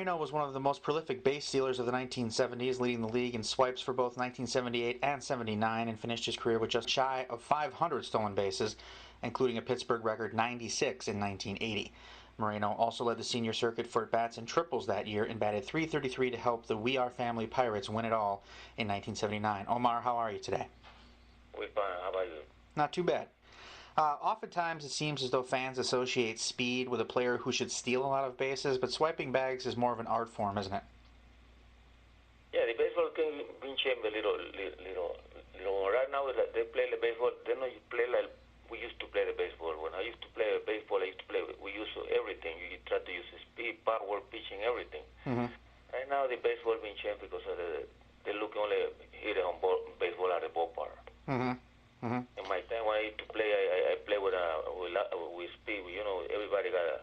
Moreno was one of the most prolific base stealers of the 1970s, leading the league in swipes for both 1978 and 79, and finished his career with just shy of 500 stolen bases, including a Pittsburgh record 96 in 1980. Moreno also led the senior circuit for at-bats and triples that year and batted .333 to help the We Are Family Pirates win it all in 1979. Omar, how are you today? We're fine. How about you? Not too bad. Oftentimes it seems as though fans associate speed with a player who should steal a lot of bases, but swiping bags is more of an art form, isn't it? Yeah, the baseball can change a little. Right now they play the baseball. They don't play like we used to play the baseball. When I used to play baseball, we use everything. You try to use speed, power, pitching, everything. Mm-hmm. Right now the baseball being changed because of they look only hit on baseball at the ballpark. Mm-hmm. Mm-hmm. In my time when I used to play, I play with speed. You know, everybody got a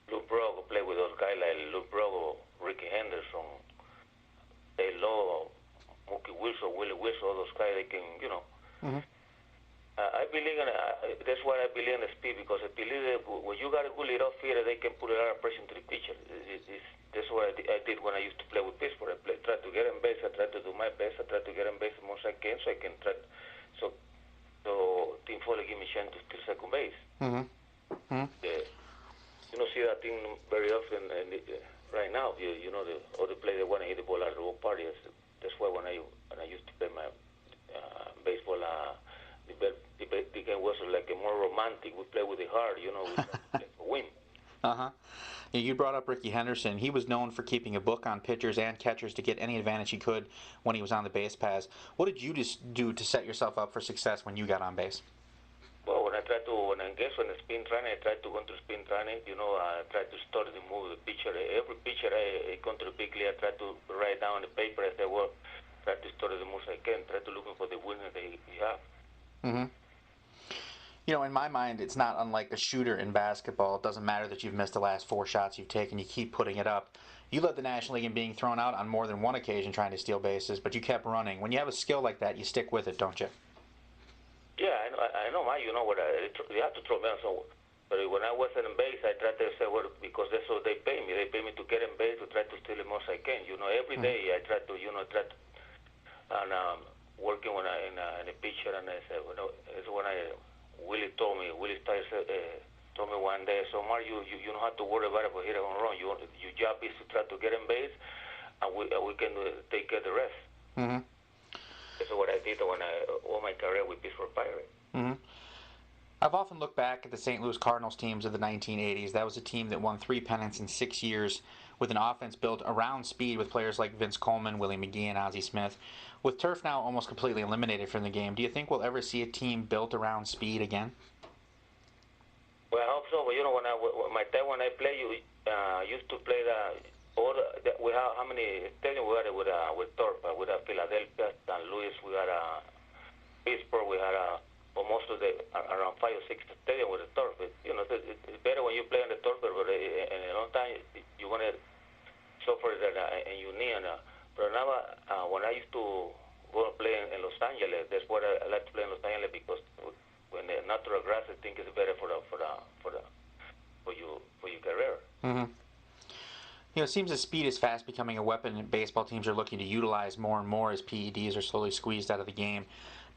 Luke Brogo play with those guys like Luke Brogo, Rickey Henderson, Dale Lowe, Mookie Wilson, Willie Wilson, all those guys. They can, you know. Mm-hmm. I believe in that's why I believe in the speed, because I believe that when you got a good leadoff hitter, they can put a lot of pressure to the pitcher. That's what I did when I used to play with Pittsburgh. I tried to get him base. I tried to do my best. I tried to get him base the most I can, so I can try. So Team Foley give me a chance to steal second base. Mm-hmm. Mm-hmm. You don't see that thing very often right now. You know, the other players want to hit the ball at the ball party. That's why when I used to play my baseball, the game was like a more romantic. We play with the heart, you know, we win. Uh-huh. You brought up Rickey Henderson. He was known for keeping a book on pitchers and catchers to get any advantage he could when he was on the base paths. What did you just do to set yourself up for success when you got on base? Well, when I the spin training, I tried to go to spin training. You know, I tried to study the move of the pitcher. Every pitcher I come to the big league, I try to write down the paper. I say, well, try to study the moves I can. Try to look for the winner they have. Mm-hmm. You know, in my mind, it's not unlike a shooter in basketball. It doesn't matter that you've missed the last 4 shots you've taken. You keep putting it up. You led the National League in being thrown out on more than one occasion trying to steal bases, but you kept running. When you have a skill like that, you stick with it, don't you? Yeah, I know. You know what? You have to throw me. So, but when I was in base, I tried to say, well, because that's what they pay me. They pay me to get in base, to try to steal the most I can. You know, every day I try to, and working when in a pitcher, and I said, well, it's when Willie Stargell told me one day, so Omar, you don't have to worry about it for hitting on run. Your job is to try to get in base, and we can take care of the rest. Mm-hmm. That's what I did when all my career with Pittsburgh Pirates. Mm-hmm. I've often looked back at the St. Louis Cardinals teams of the 1980s. That was a team that won 3 pennants in 6 years with an offense built around speed with players like Vince Coleman, Willie McGee, and Ozzie Smith. With turf now almost completely eliminated from the game, do you think we'll ever see a team built around speed again? Well, I hope so. But you know, my time when I play, you used to play we have how many stadiums we had with turf? We had Philadelphia, St. Louis, we had Pittsburgh, we had most of around 5 or 6 stadiums with the turf. You know, it's better when you play on the turf, but in a long time you want to suffer that in your knee. But now when I used to go and play in Los Angeles, that's what I like to play in Los Angeles, because when the natural grass, I think is better for your career. Mm-hmm. You know, it seems that speed is fast becoming a weapon, and baseball teams are looking to utilize more and more as PEDs are slowly squeezed out of the game.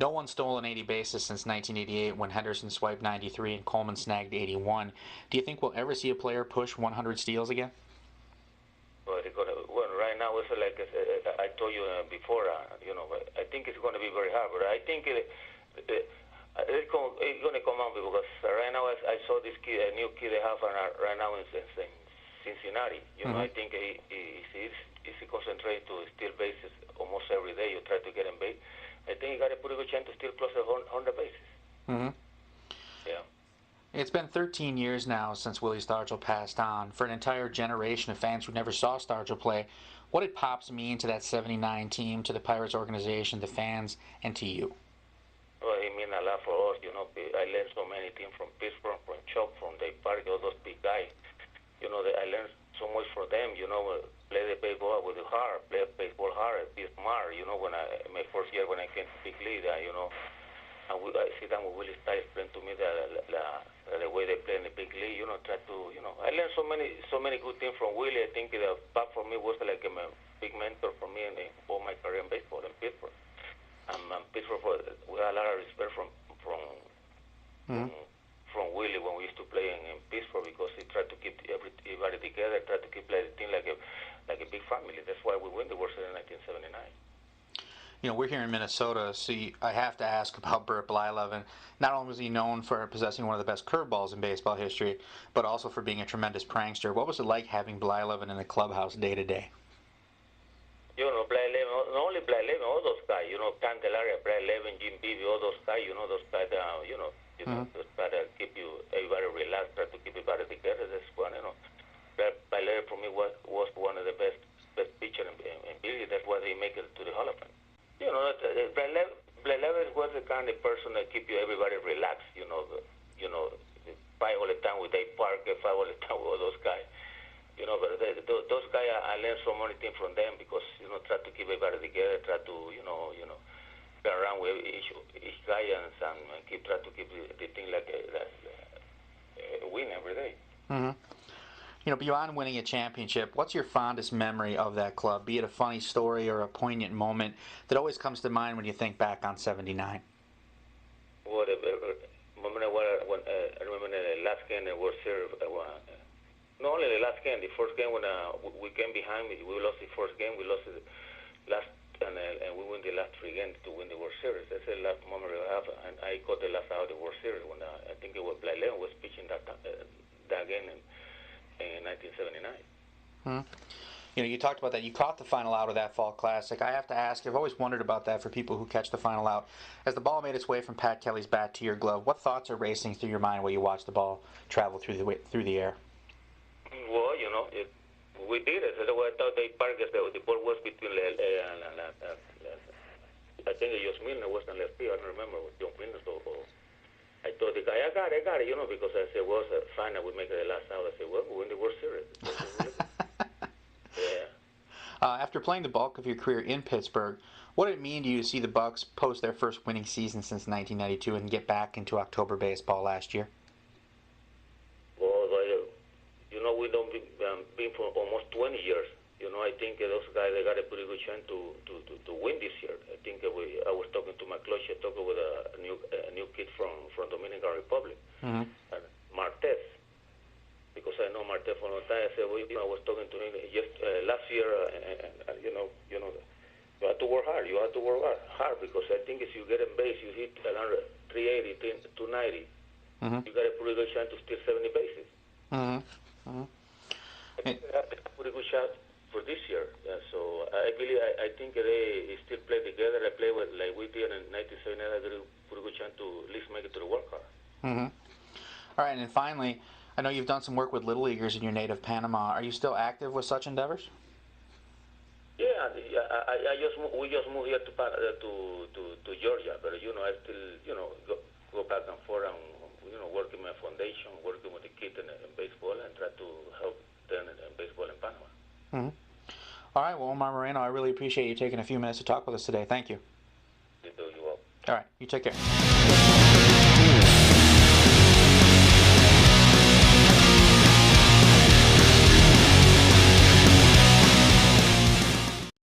No one's stolen 80 bases since 1988 when Henderson swiped 93 and Coleman snagged 81. Do you think we'll ever see a player push 100 steals again? Well, right now it's like I told you before. You know, I think it's going to be very hard. But I think it's going to come out, because right now I saw this kid, a new kid they have right now in Cincinnati. You know, I think he's concentrated to steal bases almost every day. You try to get him base. I think he got a pretty good chance to steal close to 100 bases. Mm-hmm. Yeah. It's been 13 years now since Willie Stargell passed on. For an entire generation of fans who never saw Stargell play, what did Pops mean to that 79 team, to the Pirates organization, the fans, and to you? Well, it means a lot for us. You know, I learned so many things from Pittsburgh, from Chuck, from Dave Park, all those big guys. You know, I learned so much from them. You know, play the baseball with the heart, play baseball hard, be smart. You know, my first year when I came to big league, you know, I sit down with Willie Stargell, explain to me the way they play in the big league. Try to, I learned so many good things from Willie. I think the part for me was like a big mentor for me in all my career in baseball in Pittsburgh. Pittsburgh, we had a lot of respect from Willie when we used to play in Pittsburgh, because he tried to keep everybody together, tried to keep the team like a big family. That's why we won the World Series in 1979. We're here in Minnesota, so I have to ask about Bert Blyleven. Not only was he known for possessing one of the best curveballs in baseball history, but also for being a tremendous prankster. What was it like having Blyleven in the clubhouse day to day? Blyleven, not only Blyleven, all those guys, Candelaria, Blyleven, Jim Beebe, all those guys, those guys, just try to keep everybody relaxed, try to keep everybody together. That's one, Blyleven for me was one of the best pitchers in Billy. That's why they make it to the Hall of Fame. Blyleven was the kind of person that keep everybody relaxed. Fight all the time with Dave Parker, fight all the time with all those guys. But those guys, I learned so many things from them, because try to keep everybody together, try to be around with each guy and try to keep the thing like a win every day. Mm-hmm. Beyond winning a championship, what's your fondest memory of that club? Be it a funny story or a poignant moment that always comes to mind when you think back on '79. Well, when I remember the last game in the World Series. Not only the last game, the first game when we came behind, we lost the first game. We lost the last, and we won the last 3 games to win the World Series. That's the last memory I have. And I caught the last out of the World Series when I think it was Blyleven was pitching that game in 1979. You talked about that. You caught the final out of that Fall Classic. I have to ask, I've always wondered about that for people who catch the final out. As the ball made its way from Pat Kelly's bat to your glove, what thoughts are racing through your mind while you watch the ball travel through the air? Well, we did it. That's why I thought the ball was between I think it was Milner was on left field. I don't remember what John Milner. So I told the guy, I got it, because I said, well, fine, I would make it the last out. I said, well, we win the World Series. Yeah. After playing the bulk of your career in Pittsburgh, what did it mean to you to see the Bucks post their first winning season since 1992 and get back into October baseball last year? Well, we don't been for almost 20 years. I think those guys, they got a pretty good chance to win this year. I think I was talking to my coach, talking with a new kid from Dominican Republic, Martez, because I know Martez for a long time. I said, well, I was talking to him just last year, you have to work hard. You have to work hard, because I think if you get in base, you hit around 380, 290. You got a pretty good chance to steal 70 bases. I think they have a pretty good shot for this year. So I think they still play together. They play with, like we did in 1979. They got a pretty good chance to at least make it to the World Cup. All right, and finally, I know you've done some work with Little Leaguers in your native Panama. Are you still active with such endeavors? Yeah, we just moved here to Georgia, but I still go back and forth and working my foundation, working with the kids in baseball, and try to help them in baseball in Panama. All right, well, Omar Moreno, I really appreciate you taking a few minutes to talk with us today. Thank you. You do, you will. All right, you take care.